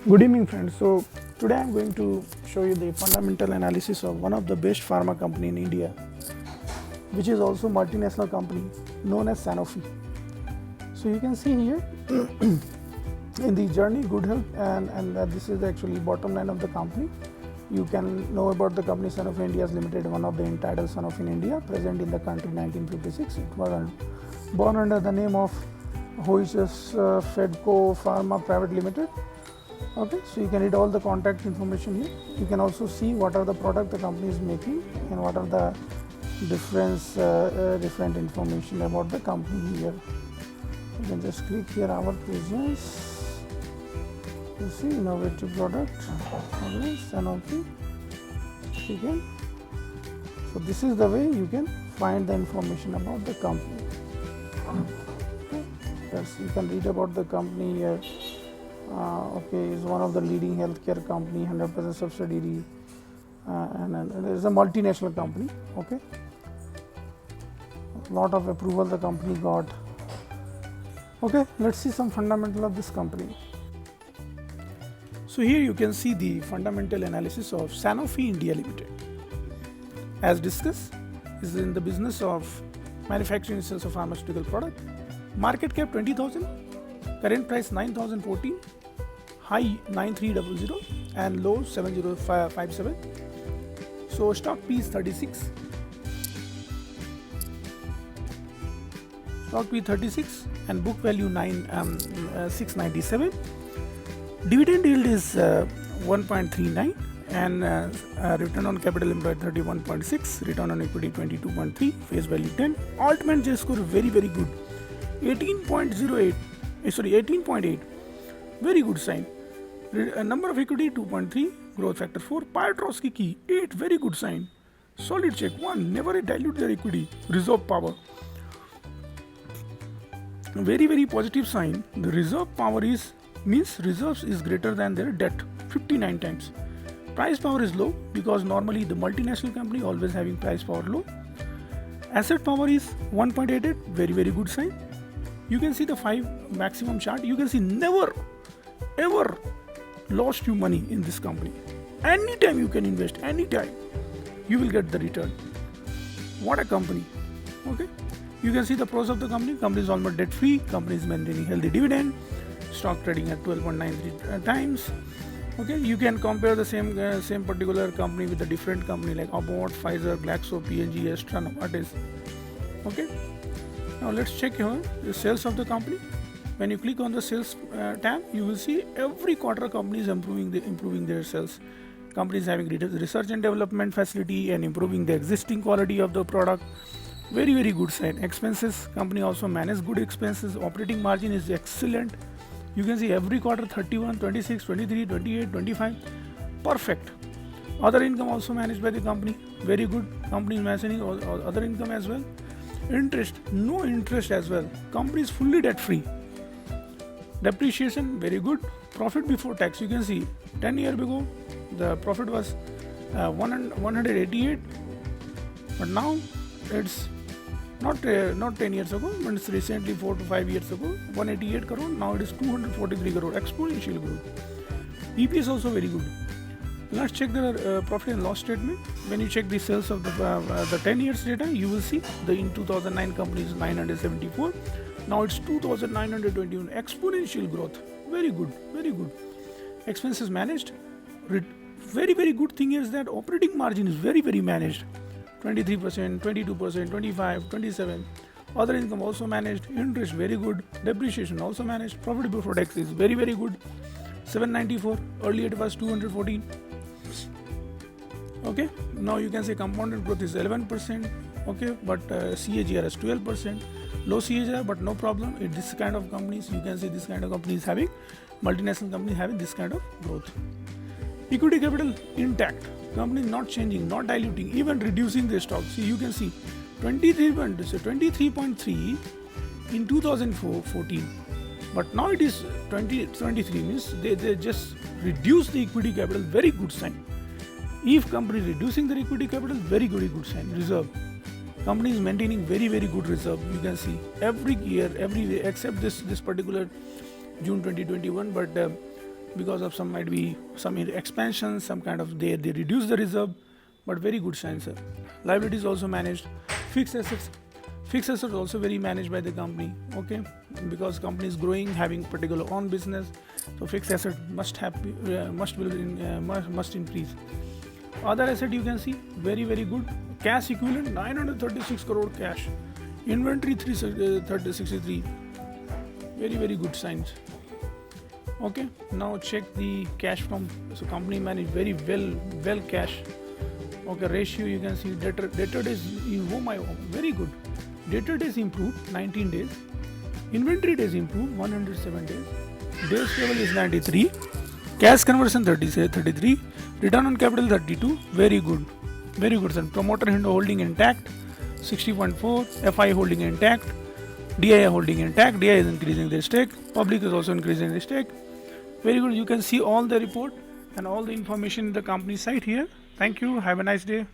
Good evening, friends. So today I'm going to show you the fundamental analysis of one of the best pharma company in India, which is also multinational company known as Sanofi. So you can see here in the journey good health, and this is actually bottom line of the company. You can know about the company Sanofi India Limited, one of the entitled Sanofi in India, present in the country 1956. It was born under the name of Hoiches Fedco Pharma Private Limited. Okay, so you can read all the contact information here. You can also see what are the product the company is making and what are the different information about the company here. You can just click here our presence. You see innovative product. Okay, Sanofi. Okay. So this is the way you can find the information about the company. Okay. Yes, you can read about the company here. Is one of the leading healthcare company, 100% subsidiary, and it is a multinational company. Okay, a lot of approval the company got. Okay, let's see some fundamental of this company. So here you can see the fundamental analysis of Sanofi India Limited. As discussed, is in the business of manufacturing and sales of pharmaceutical product. Market cap 20,000, current price 9,014. High 9300 and low 7057. So stock P is 36. Stock P 36 and book value 697. Dividend yield is 1.39 and return on capital employed 31.6, return on equity 22.3, face value 10. Altman J score very good, 18.08. 18.8. Very good sign. Number of equity 2.3, growth factor 4, Piotrowski key 8, very good sign. Solid check 1, never dilute their equity. Reserve power, very positive sign. The reserve power means reserves is greater than their debt, 59 times. Price power is low because normally the multinational company always having price power low. Asset power is 1.88, very good sign. You can see the 5 maximum chart. You can see never ever lost you money in this company. Anytime you can invest, anytime you will get the return. What a company. Okay, you can see the pros of the company. Company is almost debt free. Company is maintaining healthy dividend. Stock trading at 12.93 times. Okay, you can compare the same particular company with a different company like Abbott, Pfizer, Glaxo, P&G, Astra, Novartis. Okay, now let's check here the sales of the company. When you click on the sales tab, you will see every quarter company is improving their sales. Company is having research and development facility and improving the existing quality of the product. Very good sign. Expenses, company also manage good expenses. Operating margin is excellent. You can see every quarter 31, 26, 23, 28, 25. Perfect. Other income also managed by the company. Very good. Company is managing other income as well. Interest, no interest as well. Company is fully debt free. Depreciation very good. Profit before tax, you can see 10 years ago the profit was 188, but now it's not 10 years ago, but it's recently 4 to 5 years ago 188 crore. Now it is 243 crore, exponential growth. EPS also very good. Let's check the profit and loss statement. When you check the sales of the 10 years data, you will see the in 2009 company is 974. Now it's 2,921, exponential growth. Very good. Expenses managed. Very good thing is that operating margin is very managed. 23%, 22%, 25, 27. Other income also managed. Interest very good. Depreciation also managed. Profit before tax is very good. 794. Earlier it was 214. Okay. Now you can say compounded growth is 11%. Okay, but CAGR is 12%. Low CAGR, but no problem. In this kind of companies, you can see this kind of companies having, multinational companies having this kind of growth. Equity capital intact. Company not changing, not diluting, even reducing their stock. See, you can see 23.3 in 2014, but now it is 2023, means they just reduce the equity capital. Very good sign. If company reducing their equity capital, very good sign. Reserve. Company is maintaining very good reserve. You can see every year, except this particular June 2021, but because of some might be some expansion, some kind of they reduce the reserve, but very good sign, sir. Liabilities also managed. Fixed assets also very managed by the company. Okay, because company is growing, having particular own business, so fixed asset must increase. Other asset you can see very good. Cash equivalent 936 crore cash. Inventory 363. Very good signs. Okay, now check the cash from, so company managed very well cash. Okay, ratio you can see debtor days, very good. Debtor days improved 19 days. Inventory days improved 107 days. Days payable is 93. Cash conversion 33. Return on capital 32. Very good sir. Promoter holding intact 60.4. FI holding intact. DI holding intact. DI is increasing their stake. Public is also increasing their stake. Very good. You can see all the report and all the information in the company site here. Thank you. Have a nice day.